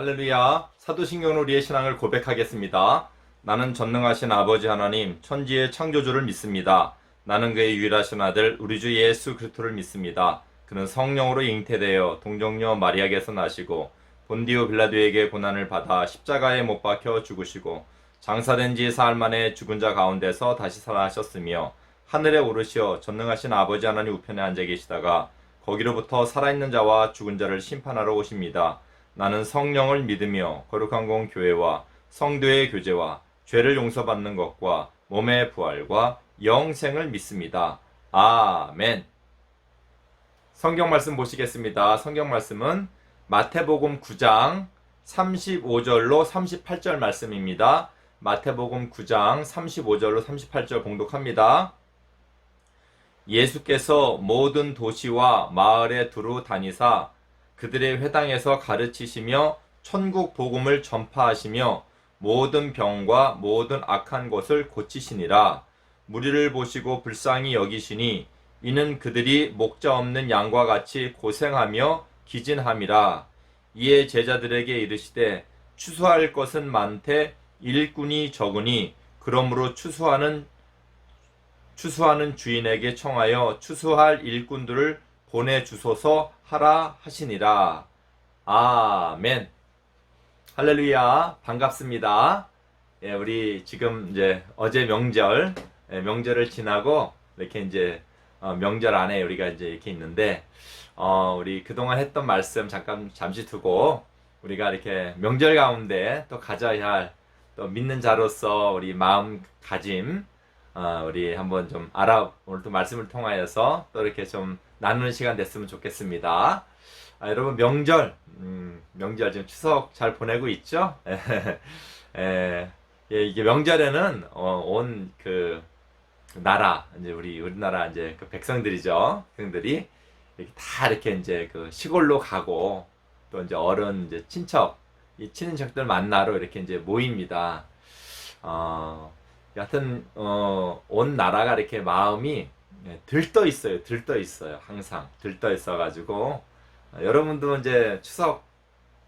할렐루야. 사도신경으로 우리의 신앙을 고백하겠습니다. 나는 전능하신 아버지 하나님, 천지의 창조주를 믿습니다. 나는 그의 유일하신 아들, 우리 주 예수 그리스도를 믿습니다. 그는 성령으로 잉태되어 동정녀 마리아에게서 나시고 본디오 빌라도에게 고난을 받아 십자가에 못 박혀 죽으시고 장사된 지 사흘 만에 죽은 자 가운데서 다시 살아나셨으며 하늘에 오르시어 전능하신 아버지 하나님 우편에 앉아 계시다가 거기로부터 살아있는 자와 죽은 자를 심판하러 오십니다. 나는 성령을 믿으며 거룩한 공 교회와 성도의 교제와 죄를 용서받는 것과 몸의 부활과 영생을 믿습니다. 아멘. 성경 말씀 보시겠습니다. 성경 말씀은 마태복음 9장 35절로 38절 말씀입니다. 마태복음 9장 35절로 38절 봉독합니다. 예수께서 모든 도시와 마을에 두루 다니사 그들의 회당에서 가르치시며 천국 복음을 전파하시며 모든 병과 모든 악한 것을 고치시니라. 무리를 보시고 불쌍히 여기시니 이는 그들이 목자 없는 양과 같이 고생하며 기진함이라. 이에 제자들에게 이르시되 추수할 것은 많되 일꾼이 적으니 그러므로 추수하는 주인에게 청하여 추수할 일꾼들을 보내주소서 하라 하시니라. 아멘. 할렐루야. 반갑습니다. 우리 지금 이제 어제 명절을 지나고 이렇게 이제 명절 안에 우리가 이제 이렇게 있는데 우리 그동안 했던 말씀 잠시 두고 우리가 이렇게 명절 가운데 또 가져야 할 또 믿는 자로서 우리 마음가짐 우리 한번 좀 오늘 또 말씀을 통하여서 또 이렇게 좀 나누는 시간 됐으면 좋겠습니다. 여러분 명절 지금 추석 잘 보내고 있죠? 이게 명절에는 온 그 나라 이제 우리나라 이제 그 백성들이 이렇게 다 이렇게 이제 그 시골로 가고 또 이제 어른 이제 이 친인척들 만나러 이렇게 이제 모입니다. 여하튼 온 나라가 이렇게 마음이 들떠 있어요. 항상 들떠 있어가지고 여러분도 이제 추석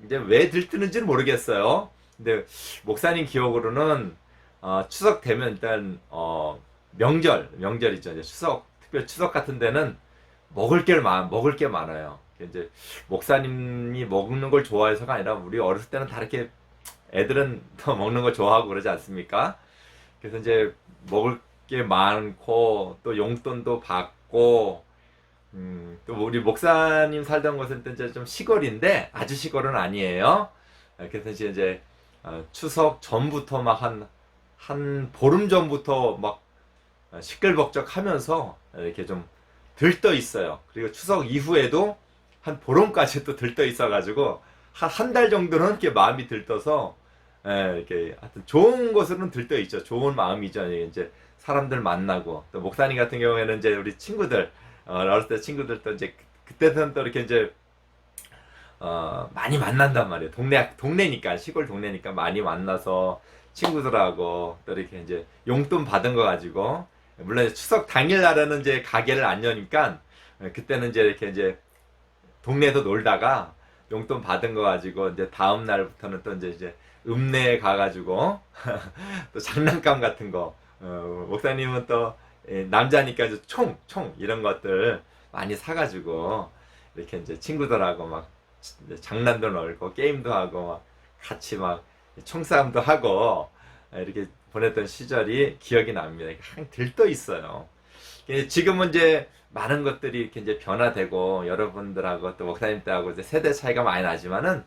이제 왜 들뜨는지는 모르겠어요. 근데 목사님 기억으로는 추석 되면 일단 명절이죠. 이제 특별 추석 같은 데는 먹을 게 많아요. 이제 목사님이 먹는 걸 좋아해서가 아니라 우리 어렸을 때는 다 이렇게 애들은 더 먹는 거 좋아하고 그러지 않습니까? 그래서 이제 먹을 게 많고 또 용돈도 받고 또 우리 목사님 살던 곳은 또 이제 좀 시골인데 아주 시골은 아니에요. 그래서 이제 추석 전부터 막 한 보름 전부터 막 시끌벅적하면서 이렇게 좀 들떠 있어요. 그리고 추석 이후에도 한 보름까지 또 들떠 있어가지고 한 달 정도는 이렇게 마음이 들떠서 이렇게 하여튼 좋은 것으로는 들떠 있죠. 좋은 마음이죠. 이제 사람들 만나고 또 목사님 같은 경우에는 이제 우리 친구들 어렸을 때 친구들도 이제 그때는 또 이렇게 이제 많이 만난단 말이에요. 동네니까 시골 동네니까 많이 만나서 친구들하고 또 이렇게 이제 용돈 받은 거 가지고 물론 이제 추석 당일날에는 이제 가게를 안 여니까 그때는 이제 이렇게 이제 동네에서 놀다가 용돈 받은 거 가지고 이제 다음 날부터는 또 이제 읍내에 가가지고 또 장난감 같은 거 목사님은 또 남자니까 이제 총 이런 것들 많이 사가지고 이렇게 이제 친구들하고 막 장난도 놀고 게임도 하고 막 같이 막 총싸움도 하고 이렇게 보냈던 시절이 기억이 납니다. 항상 들떠 있어요. 지금은 이제 많은 것들이 이렇게 이제 변화되고 여러분들하고 또 목사님 때하고 이제 세대 차이가 많이 나지만은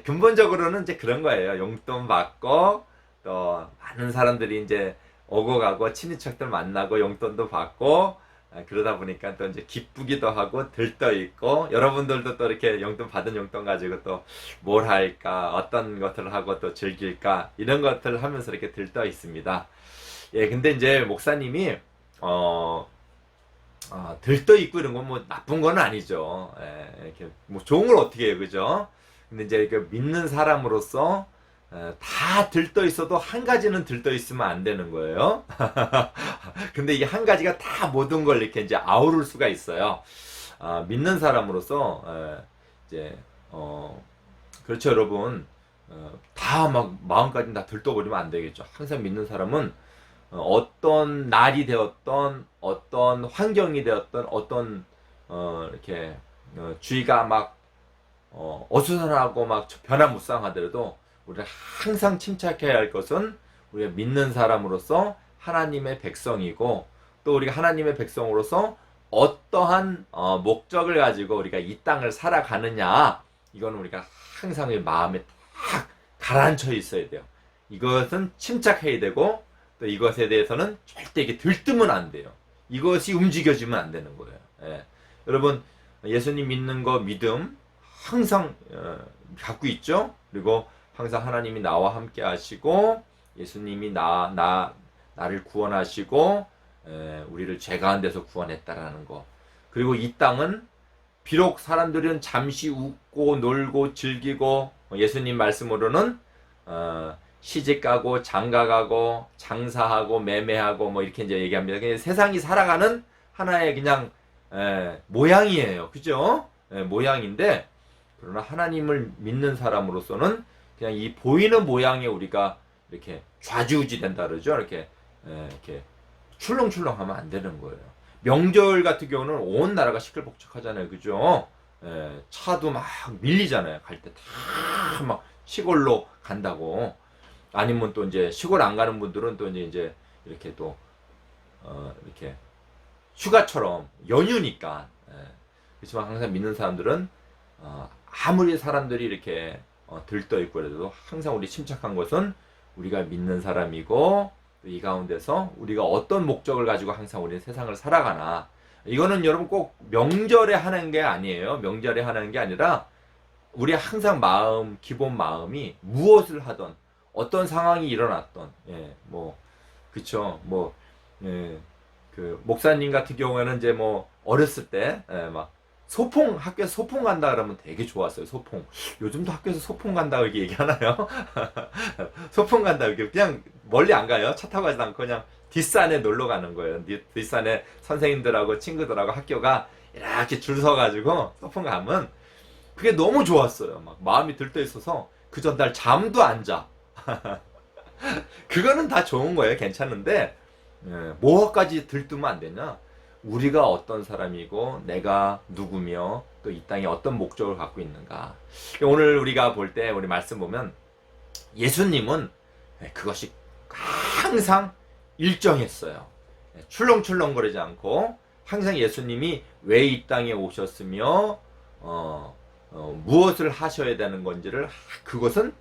근본적으로는 이제 그런 거예요. 용돈 받고 또 많은 사람들이 이제 오고 가고 친인척들 만나고 용돈도 받고 그러다 보니까 또 이제 기쁘기도 하고 들떠 있고 여러분들도 또 이렇게 받은 용돈 가지고 또 뭘 할까 어떤 것들을 하고 또 즐길까 이런 것들을 하면서 이렇게 들떠 있습니다. 근데 이제 목사님이 들떠 있고 이런 건 뭐 나쁜 건 아니죠. 이렇게 뭐 좋은 걸 어떻게 해요, 그죠? 근데 이제 이렇게 믿는 사람으로서 다 들떠 있어도 한 가지는 들떠 있으면 안 되는 거예요. 근데 이게 한 가지가 다 모든 걸 이렇게 이제 아우를 수가 있어요. 믿는 사람으로서 이제 그렇죠, 여러분. 다 막 마음까지 다 들떠버리면 안 되겠죠. 항상 믿는 사람은 어떤 날이 되었던 어떤 환경이 되었던 어떤 이렇게 주위가 막 어수선하고 막 변화무쌍하더라도 우리가 항상 침착해야 할 것은 우리가 믿는 사람으로서 하나님의 백성이고 또 우리가 하나님의 백성으로서 어떠한 목적을 가지고 우리가 이 땅을 살아가느냐 이거는 우리가 항상 마음에 딱 가라앉혀 있어야 돼요. 이것은 침착해야 되고 또 이것에 대해서는 절대 이게 들뜨면 안 돼요. 이것이 움직여지면 안 되는 거예요. 예. 여러분 예수님 믿는 거 믿음 항상 갖고 있죠. 그리고 항상 하나님이 나와 함께 하시고 예수님이 나를 구원하시고 우리를 죄 가운데서 구원했다라는 거. 그리고 이 땅은 비록 사람들은 잠시 웃고 놀고 즐기고 예수님 말씀으로는 시집가고 장가가고 장사하고 매매하고 뭐 이렇게 이제 얘기합니다. 그냥 세상이 살아가는 하나의 그냥 모양이에요. 그죠? 모양인데 그러나 하나님을 믿는 사람으로서는 그냥 이 보이는 모양에 우리가 이렇게 좌지우지 된다 그러죠. 이렇게 출렁출렁하면 안 되는 거예요. 명절 같은 경우는 온 나라가 시끌벅적하잖아요. 그죠? 차도 막 밀리잖아요. 갈 때 다 막 시골로 간다고. 아니면 또 이제 시골 안 가는 분들은 또 이제 이렇게 또 이렇게 휴가처럼 연휴니까. 그렇지만 항상 믿는 사람들은 아무리 사람들이 이렇게 들떠 있고 그래도 항상 우리 침착한 것은 우리가 믿는 사람이고 이 가운데서 우리가 어떤 목적을 가지고 항상 우리 세상을 살아가나. 이거는 여러분 꼭 명절에 하는 게 아니에요. 명절에 하는 게 아니라 우리 항상 기본 마음이 무엇을 하던 어떤 상황이 일어났던 그쵸 그 목사님 같은 경우에는 이제 뭐 어렸을 때 막 학교에서 소풍 간다 그러면 되게 좋았어요. 소풍. 요즘도 학교에서 소풍 간다 이렇게 얘기하나요? 소풍 간다 이렇게 그냥 멀리 안 가요. 차 타고 가지 않고 그냥 뒷산에 놀러 가는 거예요. 뒷산에 선생님들하고 친구들하고 학교가 이렇게 줄 서가지고 소풍 가면 그게 너무 좋았어요. 막 마음이 들떠 있어서 그 전날 잠도 안 자. 그거는 다 좋은 거예요. 괜찮은데 뭐까지 들뜨면 안 되냐? 우리가 어떤 사람이고 내가 누구며 또 이 땅에 어떤 목적을 갖고 있는가. 오늘 우리가 볼 때 우리 말씀 보면 예수님은 그것이 항상 일정했어요. 출렁출렁거리지 않고 항상 예수님이 왜 이 땅에 오셨으며 무엇을 하셔야 되는 건지를 그것은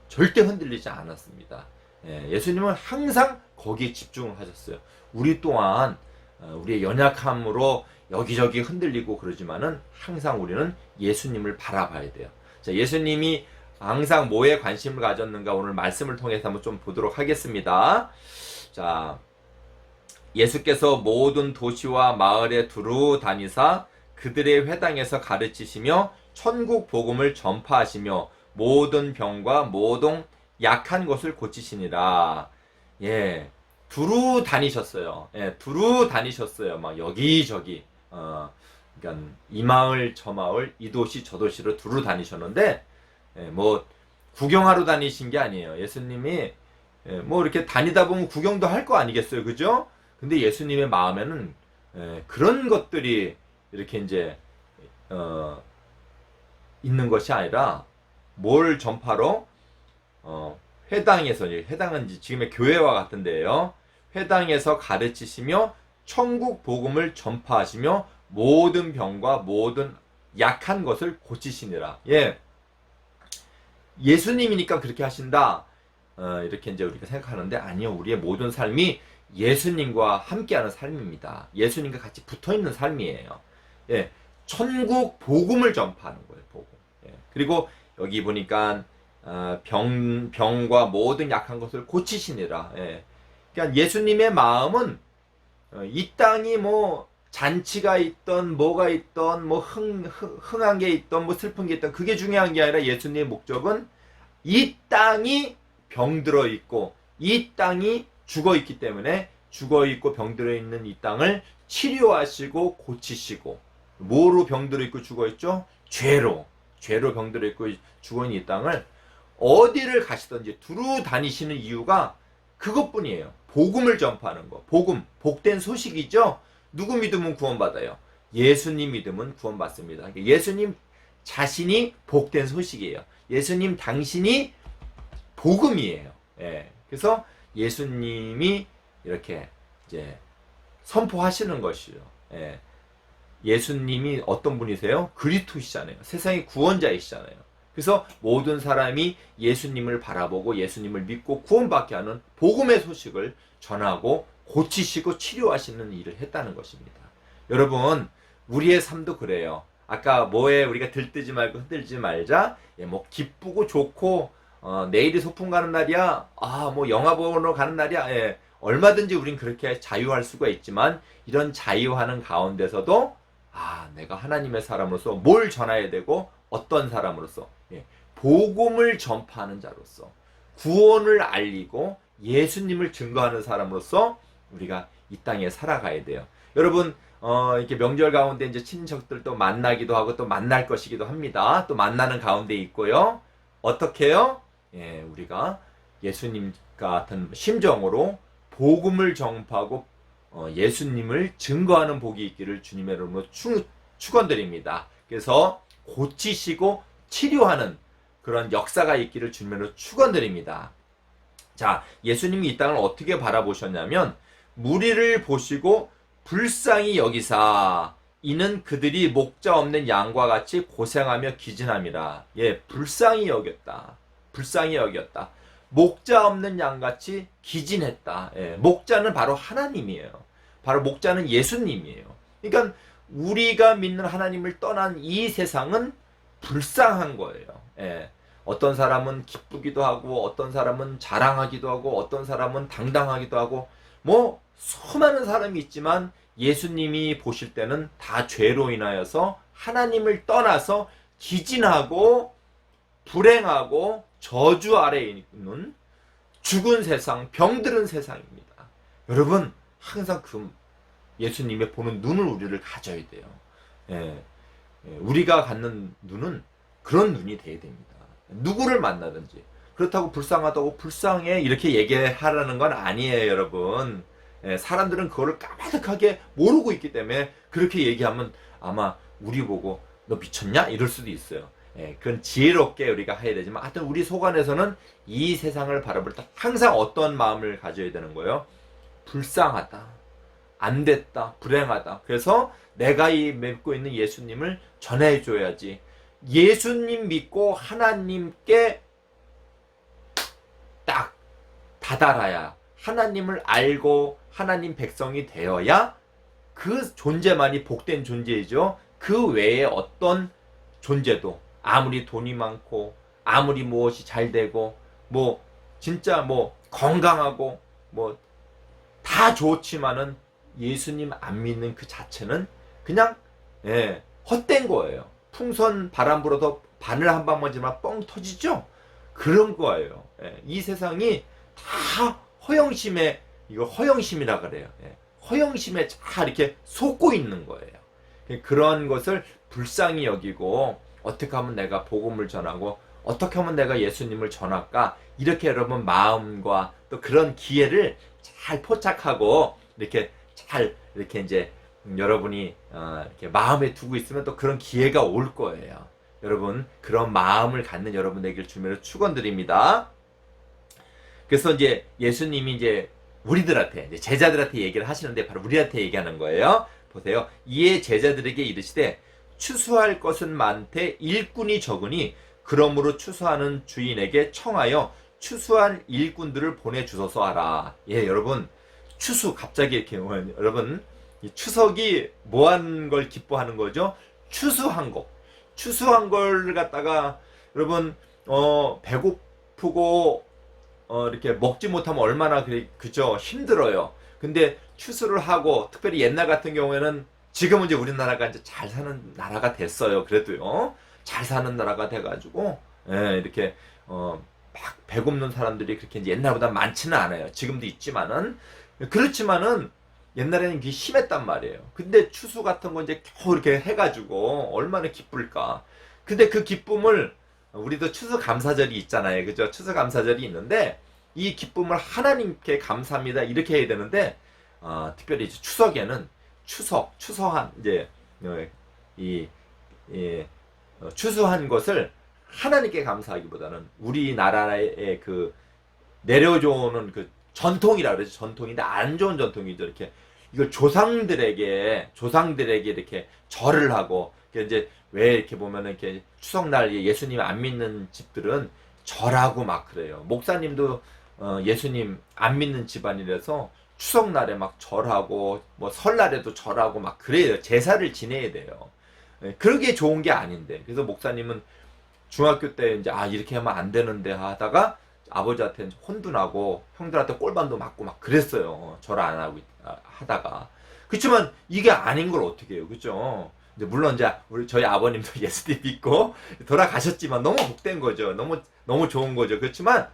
절대 흔들리지 않았습니다. 예수님은 항상 거기에 집중하셨어요. 우리 또한 우리의 연약함으로 여기저기 흔들리고 그러지만은 항상 우리는 예수님을 바라봐야 돼요. 자, 예수님이 항상 뭐에 관심을 가졌는가 오늘 말씀을 통해서 한번 좀 보도록 하겠습니다. 자, 예수께서 모든 도시와 마을에 두루 다니사 그들의 회당에서 가르치시며 천국 복음을 전파하시며 모든 병과 모든 약한 것을 고치시니라. 예. 두루 다니셨어요. 두루 다니셨어요. 막 여기저기. 그러니까 이 마을 저 마을 이 도시 저 도시로 두루 다니셨는데 뭐 구경하러 다니신 게 아니에요. 예수님이 뭐 이렇게 다니다 보면 구경도 할 거 아니겠어요. 그죠? 근데 예수님의 마음에는 그런 것들이 이렇게 이제 있는 것이 아니라 뭘 전파로 회당은 지금의 교회와 같은 데예요. 회당에서 가르치시며 천국 복음을 전파하시며 모든 병과 모든 약한 것을 고치시니라. 예. 예수님이니까 그렇게 하신다. 이렇게 이제 우리가 생각하는데 아니요. 우리의 모든 삶이 예수님과 함께하는 삶입니다. 예수님과 같이 붙어 있는 삶이에요. 예. 천국 복음을 전파하는 거예요. 복음. 예. 그리고 여기 보니까 병과 모든 약한 것을 고치시니라. 예. 그러니까 예수님의 마음은 이 땅이 뭐 잔치가 있던 뭐가 있던 뭐 흥한 게 있던 뭐 슬픈 게 있던 그게 중요한 게 아니라 예수님의 목적은 이 땅이 병들어 있고 이 땅이 죽어 있기 때문에 죽어 있고 병들어 있는 이 땅을 치료하시고 고치시고 뭐로 병들어 있고 죽어 있죠? 죄로. 죄로 병들어 있고 죽어 있는 이 땅을 어디를 가시든지 두루 다니시는 이유가 그것뿐이에요. 복음을 전파하는 거. 복음, 복된 소식이죠. 누구 믿으면 구원받아요? 예수님 믿으면 구원받습니다. 예수님 자신이 복된 소식이에요. 예수님 당신이 복음이에요. 예. 그래서 예수님이 이렇게 이제 선포하시는 것이죠. 예. 예수님이 어떤 분이세요? 그리스도시잖아요. 세상의 구원자이시잖아요. 그래서 모든 사람이 예수님을 바라보고 예수님을 믿고 구원받게 하는 복음의 소식을 전하고 고치시고 치료하시는 일을 했다는 것입니다. 여러분, 우리의 삶도 그래요. 아까 뭐에 우리가 들뜨지 말고 흔들지 말자. 예, 뭐 기쁘고 좋고 내일이 소풍 가는 날이야. 뭐 영화 보러 가는 날이야. 예, 얼마든지 우린 그렇게 자유할 수가 있지만 이런 자유하는 가운데서도 내가 하나님의 사람으로서 뭘 전해야 되고 어떤 사람으로서 복음을 전파하는 자로서 구원을 알리고 예수님을 증거하는 사람으로서 우리가 이 땅에 살아가야 돼요. 여러분 이렇게 명절 가운데 이제 친척들도 만나기도 하고 또 만날 것이기도 합니다. 또 만나는 가운데 있고요. 어떻게요? 우리가 예수님 같은 심정으로 복음을 전파하고 예수님을 증거하는 복이 있기를 주님의 이름으로 축원드립니다. 그래서 고치시고 치료하는 그런 역사가 있기를 주님의 이름으로 축원드립니다. 자, 예수님이 이 땅을 어떻게 바라보셨냐면 무리를 보시고 불쌍히 여기사 이는 그들이 목자 없는 양과 같이 고생하며 기진함이라. 불쌍히 여겼다. 불쌍히 여겼다. 목자 없는 양같이 기진했다. 목자는 바로 하나님이에요. 바로 목자는 예수님이에요. 그러니까 우리가 믿는 하나님을 떠난 이 세상은 불쌍한 거예요. 어떤 사람은 기쁘기도 하고 어떤 사람은 자랑하기도 하고 어떤 사람은 당당하기도 하고 뭐 수많은 사람이 있지만 예수님이 보실 때는 다 죄로 인하여서 하나님을 떠나서 기진하고 불행하고 저주 아래에 있는 죽은 세상, 병들은 세상입니다. 여러분 항상 그 예수님의 보는 눈을 우리를 가져야 돼요. 우리가 갖는 눈은 그런 눈이 돼야 됩니다. 누구를 만나든지 그렇다고 불쌍하다고 불쌍해 이렇게 얘기하라는 건 아니에요, 여러분. 사람들은 그거를 까마득하게 모르고 있기 때문에 그렇게 얘기하면 아마 우리 보고 너 미쳤냐? 이럴 수도 있어요. 그건 지혜롭게 우리가 해야 되지만 하여튼 우리 속 안에서는 이 세상을 바라볼 때 항상 어떤 마음을 가져야 되는 거예요? 불쌍하다, 안 됐다, 불행하다. 그래서 내가 믿고 있는 예수님을 전해줘야지. 예수님 믿고 하나님께 딱 다다라야, 하나님을 알고 하나님 백성이 되어야 그 존재만이 복된 존재이죠. 그 외에 어떤 존재도 아무리 돈이 많고 아무리 무엇이 잘 되고 뭐 진짜 뭐 건강하고 뭐 다 좋지만은 예수님 안 믿는 그 자체는 그냥 헛된 거예요. 풍선 바람 불어도 바늘 한 방만 지나면 뻥 터지죠. 그런 거예요. 이 세상이 다 허영심에, 이거 허영심이라 그래요. 허영심에 다 이렇게 속고 있는 거예요. 그런 것을 불쌍히 여기고 어떻게 하면 내가 복음을 전하고 어떻게 하면 내가 예수님을 전할까, 이렇게 여러분 마음과 또 그런 기회를 잘 포착하고 이렇게 잘 이렇게 이제 여러분이 이렇게 마음에 두고 있으면 또 그런 기회가 올 거예요. 여러분 그런 마음을 갖는 여러분 되길 주님으로 축원드립니다. 그래서 이제 예수님이 이제 우리들한테 이제 제자들한테 얘기를 하시는데 바로 우리한테 얘기하는 거예요. 보세요. 이에 제자들에게 이르시되 추수할 것은 많되 일꾼이 적으니 그러므로 추수하는 주인에게 청하여 추수한 일꾼들을 보내주소서 하라. 여러분 추수 갑자기 이렇게 여러분 이 추석이 뭐한 걸 기뻐하는 거죠? 추수한 거. 추수한 걸 갖다가 여러분 배고프고 이렇게 먹지 못하면 얼마나 그죠? 힘들어요. 근데 추수를 하고 특별히 옛날 같은 경우에는 지금은 이제 우리나라가 이제 잘 사는 나라가 됐어요. 그래도요. 잘 사는 나라가 돼가지고 이렇게 막 배고픈 사람들이 그렇게 이제 옛날보다 많지는 않아요. 지금도 있지만은 그렇지만은 옛날에는 이게 심했단 말이에요. 근데 추수 같은 거 이제 겨우 이렇게 해가지고 얼마나 기쁠까. 근데 그 기쁨을 우리도 추수감사절이 있잖아요. 그죠? 추수감사절이 있는데 이 기쁨을 하나님께 감사합니다. 이렇게 해야 되는데 특별히 이제 추석에는 추수한 이제 이, 이 추수한 것을 하나님께 감사하기보다는 우리나라의 그 내려오는 그 전통이라 그러죠. 전통인데 안 좋은 전통이죠. 이렇게 이걸 조상들에게 이렇게 절을 하고 이제 왜 이렇게 보면은 이렇게 추석날 예수님 안 믿는 집들은 절하고 막 그래요. 목사님도 예수님 안 믿는 집안이라서 추석날에 막 절하고 뭐 설날에도 절하고 막 그래요. 제사를 지내야 돼요. 그러게 좋은 게 아닌데. 그래서 목사님은 중학교 때 이제 이렇게 하면 안 되는데 하다가 아버지한테 혼도 나고 형들한테 꼴반도 맞고 막 그랬어요. 절 안 하고 하다가. 그렇지만 이게 아닌 걸 어떻게 해요, 그죠? 이제 물론 이제 저희 아버님도 예수님 믿고 돌아가셨지만 너무 복된 거죠. 너무 좋은 거죠. 그렇지만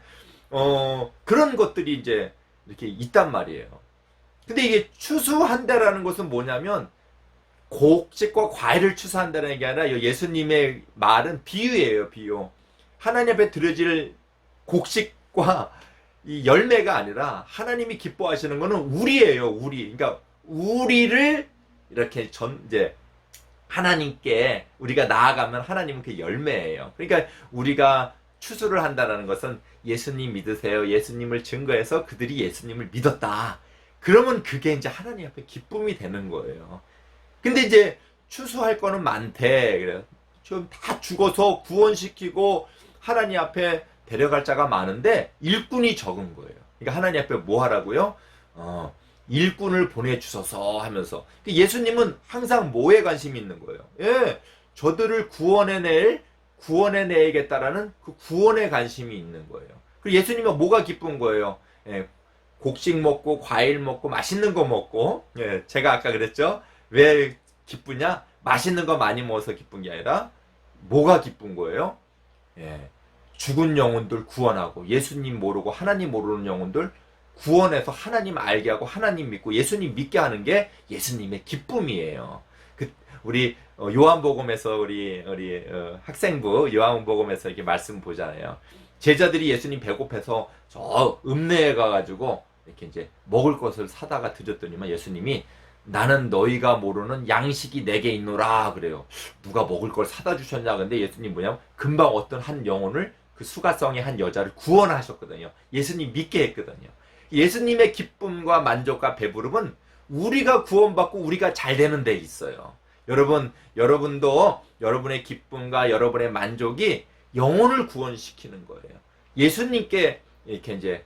그런 것들이 이제 이렇게 있단 말이에요. 근데 이게 추수한다라는 것은 뭐냐면 곡식과 과일을 추수한다는 게 아니라 예수님의 말은 비유예요, 비유. 하나님 앞에 드려질 곡식과 이 열매가 아니라 하나님이 기뻐하시는 거는 우리예요, 우리. 그러니까 우리를 이렇게 이제 하나님께 우리가 나아가면 하나님은 그 열매예요. 그러니까 우리가 추수를 한다는 것은 예수님 믿으세요. 예수님을 증거해서 그들이 예수님을 믿었다. 그러면 그게 이제 하나님 앞에 기쁨이 되는 거예요. 근데 이제 추수할 거는 많대. 그래. 지금 다 죽어서 구원시키고 하나님 앞에 데려갈 자가 많은데 일꾼이 적은 거예요. 그러니까 하나님 앞에 뭐 하라고요? 일꾼을 보내주셔서 하면서. 예수님은 항상 뭐에 관심이 있는 거예요? 예, 저들을 구원해내야겠다라는 그 구원에 관심이 있는 거예요. 그리고 예수님은 뭐가 기쁜 거예요? 예, 곡식 먹고 과일 먹고 맛있는 거 먹고. 예, 제가 아까 그랬죠? 왜 기쁘냐? 맛있는 거 많이 먹어서 기쁜 게 아니라 뭐가 기쁜 거예요? 예, 죽은 영혼들 구원하고 예수님 모르고 하나님 모르는 영혼들 구원해서 하나님 알게 하고 하나님 믿고 예수님 믿게 하는 게 예수님의 기쁨이에요. 우리 요한복음에서 우리 학생부 요한복음에서 이렇게 말씀 보잖아요. 제자들이 예수님 배고파서 저 읍내에 가가지고 이렇게 이제 먹을 것을 사다가 드렸더니만 예수님이 나는 너희가 모르는 양식이 내게 있노라 그래요. 누가 먹을 걸 사다 주셨냐? 근데 예수님 뭐냐면 금방 어떤 한 영혼을 그 수가성의 한 여자를 구원하셨거든요. 예수님 믿게 했거든요. 예수님의 기쁨과 만족과 배부름은 우리가 구원받고 우리가 잘 되는 데 있어요. 여러분도 여러분의 기쁨과 여러분의 만족이 영혼을 구원시키는 거예요. 예수님께 이렇게 이제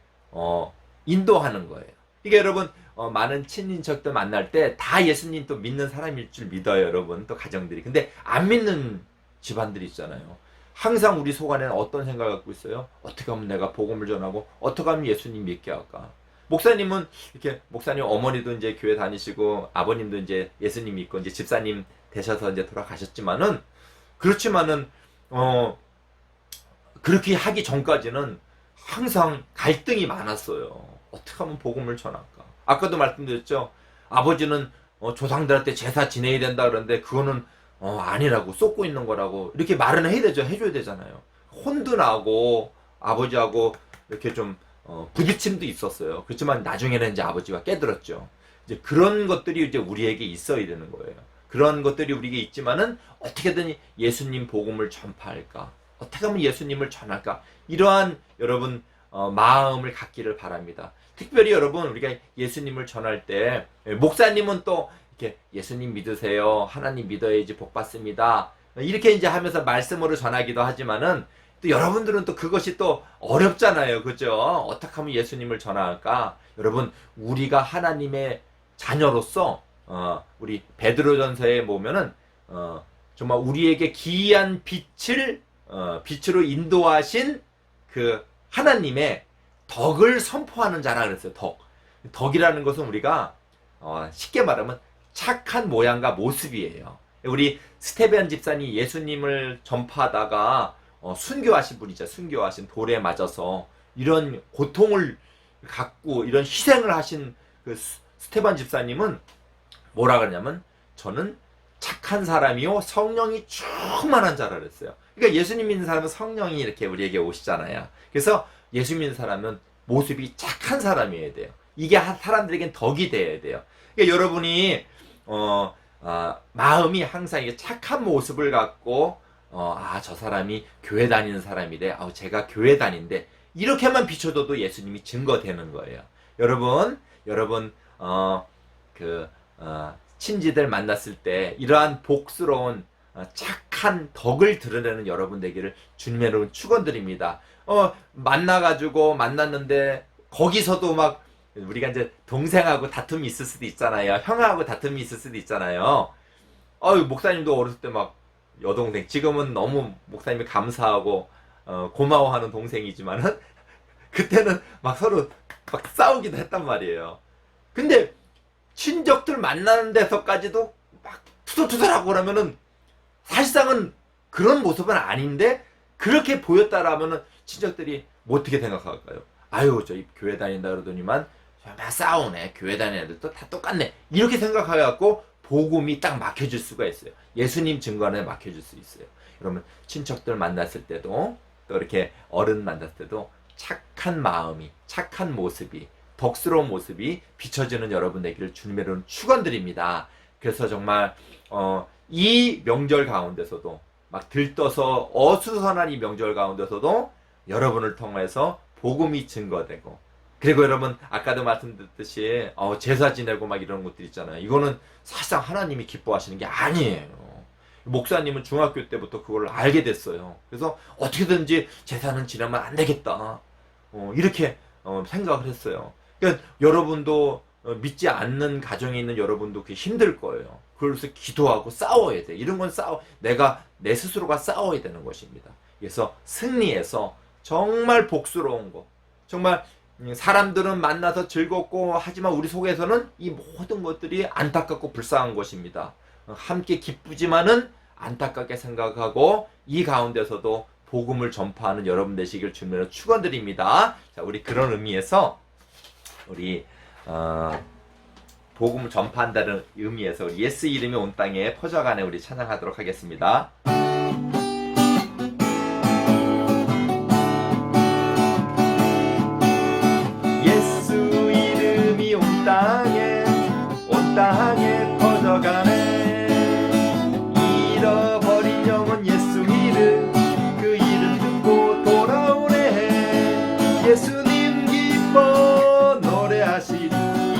인도하는 거예요. 그러니까 여러분 많은 친인척들 만날 때 다 예수님 또 믿는 사람일 줄 믿어요, 여러분. 또 가정들이. 근데 안 믿는 집안들이 있잖아요. 항상 우리 속 안에는 어떤 생각을 갖고 있어요? 어떻게 하면 내가 복음을 전하고 어떻게 하면 예수님 믿게 할까? 목사님은 이렇게 목사님 어머니도 이제 교회 다니시고 아버님도 이제 예수님 믿고 이제 집사님 되셔서 이제 돌아가셨지만은 그렇지만은 그렇게 하기 전까지는 항상 갈등이 많았어요. 어떻게 하면 복음을 전할까? 아까도 말씀드렸죠. 아버지는 조상들한테 제사 지내야 된다 그러는데 그거는 아니라고 쏟고 있는 거라고 이렇게 말은 해줘야 되잖아요. 혼도 나고 아버지하고 이렇게 좀 부딪힘도 있었어요. 그렇지만 나중에는 이제 아버지가 깨들었죠. 이제 그런 것들이 이제 우리에게 있어야 되는 거예요. 그런 것들이 우리에게 있지만은 어떻게든 예수님 복음을 전파할까? 어떻게 하면 예수님을 전할까? 이러한 여러분 마음을 갖기를 바랍니다. 특별히 여러분 우리가 예수님을 전할 때 목사님은 또 이렇게 예수님 믿으세요. 하나님 믿어야지 복 받습니다. 이렇게 이제 하면서 말씀으로 전하기도 하지만은 또 여러분들은 또 그것이 또 어렵잖아요. 그죠? 어떻게 하면 예수님을 전할까? 여러분 우리가 하나님의 자녀로서 우리 베드로전서에 보면은 정말 우리에게 기이한 빛으로 인도하신 그 하나님의 덕을 선포하는 자라 그랬어요. 덕이라는 것은 우리가 쉽게 말하면 착한 모양과 모습이에요. 우리 스테반 집사님 예수님을 전파하다가 순교하신 분이죠. 순교하신 돌에 맞아서 이런 고통을 갖고 이런 희생을 하신 그 스테반 집사님은 뭐라 그러냐면 저는 착한 사람이요 성령이 충만한 자라 그랬어요. 그러니까 예수님 믿는 사람은 성령이 이렇게 우리에게 오시잖아요. 그래서 예수 믿는 사람은 모습이 착한 사람이어야 돼요. 이게 사람들에겐 덕이 돼야 돼요. 그러니까 여러분이 마음이 항상 이게 착한 모습을 갖고 저 사람이 교회 다니는 사람이래. 제가 교회 다닌데 이렇게만 비춰줘도 예수님이 증거되는 거예요. 여러분 친지들 만났을 때 이러한 복스러운 착한 덕을 드러내는 여러분 되기를 주님의 이름으로 축원드립니다. 만났는데 거기서도 막 우리가 이제 동생하고 다툼이 있을 수도 있잖아요. 형하고 다툼이 있을 수도 있잖아요. 목사님도 어렸을 때 막 여동생, 지금은 너무 목사님이 감사하고 고마워하는 동생이지만은 그때는 막 서로 막 싸우기도 했단 말이에요. 근데 친척들 만나는 데서까지도 막 투덜투덜하고 그러면은 사실상은 그런 모습은 아닌데 그렇게 보였다라면은 친척들이 뭐 어떻게 생각할까요? 저희 교회 다닌다 그러더니만 막 싸우네. 교회 다니는 애들도 다 똑같네. 이렇게 생각해갖고 복음이 딱 막혀질 수가 있어요. 예수님 증거에 막혀질 수 있어요. 여러분 친척들 만났을 때도 또 이렇게 어른 만났을 때도 착한 마음이, 착한 모습이, 덕스러운 모습이 비춰지는 여러분 되기를 주님의 이름으로 축원드립니다. 그래서 정말 이 명절 가운데서도 막 들떠서 어수선한 이 명절 가운데서도 여러분을 통해서 복음이 증거되고, 그리고 여러분 아까도 말씀드렸듯이 제사 지내고 막 이런 것들 있잖아요. 이거는 사실상 하나님이 기뻐하시는 게 아니에요. 목사님은 중학교 때부터 그걸 알게 됐어요. 그래서 어떻게든지 제사는 지내면 안 되겠다, 이렇게 생각을 했어요. 그러니까 여러분도 믿지 않는 가정에 있는 여러분도 그게 힘들 거예요. 그래서 기도하고 싸워야 돼. 이런 건 내가 내 스스로가 싸워야 되는 것입니다. 그래서 승리해서 정말 복스러운 거, 정말 사람들은 만나서 즐겁고 하지만 우리 속에서는 이 모든 것들이 안타깝고 불쌍한 것입니다. 함께 기쁘지만은 안타깝게 생각하고 이 가운데서도 복음을 전파하는 여러분 되시길 주님으로 축원드립니다. 자, 우리 그런 의미에서 우리 복음을 전파한다는 의미에서 우리 예수 이름이 온 땅에 퍼져가네 우리 찬양하도록 하겠습니다. 예수 이름이 온 땅에 퍼져가네. 잃어버린 영혼 예수 이름, 그 이름 듣고 돌아오네. 예수님 기뻐 노래하시리.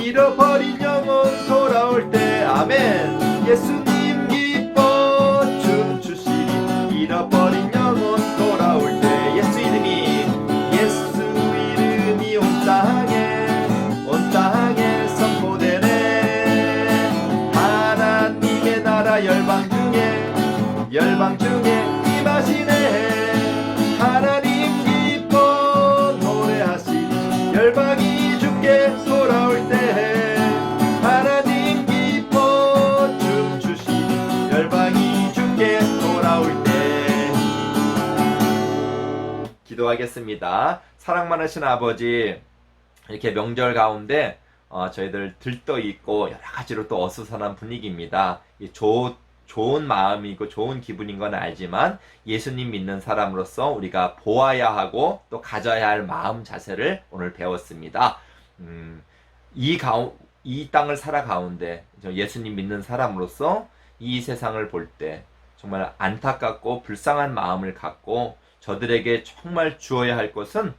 잃어버린 영혼 돌아올 때 아멘. 예수님 기뻐 춤추시리. 잃어버린 영혼 돌아올 때 예수 이름이 온 땅에 선포되네. 하나님의 나라 열방 중에 임하시네. 하나님 기뻐 노래하시리. 열방이 주께 돌아올 때 하나님 기뻐 춤추시리. 열방이 주께 돌아올 때. 기도하겠습니다. 사랑 많으신 아버지, 이렇게 명절 가운데 저희들 들떠있고 여러 가지로 또 어수선한 분위기입니다. 좋은 마음이고 좋은 기분인 건 알지만 예수님 믿는 사람으로서 우리가 보아야 하고 또 가져야 할 마음 자세를 오늘 배웠습니다. 이 땅을 살아 가운데 예수님 믿는 사람으로서 이 세상을 볼 때 정말 안타깝고 불쌍한 마음을 갖고 저들에게 정말 주어야 할 것은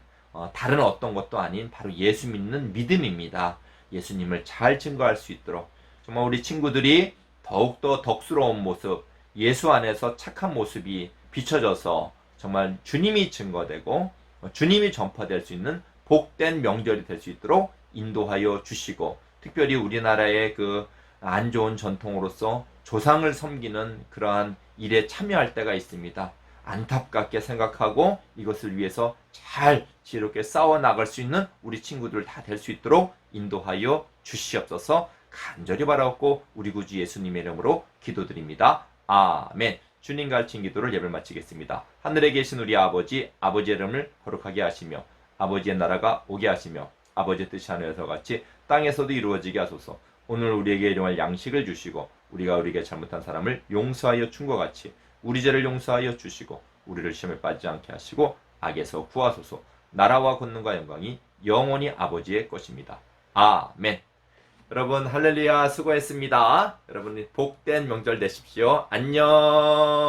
다른 어떤 것도 아닌 바로 예수 믿는 믿음입니다. 예수님을 잘 증거할 수 있도록 정말 우리 친구들이 더욱더 덕스러운 모습, 예수 안에서 착한 모습이 비춰져서 정말 주님이 증거되고 주님이 전파될 수 있는 복된 명절이 될 수 있도록 인도하여 주시고, 특별히 우리나라의 그 안 좋은 전통으로서 조상을 섬기는 그러한 일에 참여할 때가 있습니다. 안타깝게 생각하고 이것을 위해서 잘 지혜롭게 싸워나갈 수 있는 우리 친구들 다 될 수 있도록 인도하여 주시옵소서. 간절히 바라옵고 우리 구주 예수님의 이름으로 기도드립니다. 아멘. 주님 가르친 기도를 예배를 마치겠습니다. 하늘에 계신 우리 아버지, 아버지의 이름을 거룩하게 하시며 아버지의 나라가 오게 하시며 아버지의 뜻이 하늘에서 같이 땅에서도 이루어지게 하소서. 오늘 우리에게 일용할 양식을 주시고 우리가 우리에게 잘못한 사람을 용서하여 준 것 같이 우리 죄를 용서하여 주시고 우리를 시험에 빠지지 않게 하시고 악에서 구하소서. 나라와 권능과 영광이 영원히 아버지의 것입니다. 아멘. 여러분 할렐루야 수고했습니다. 여러분 복된 명절 되십시오. 안녕.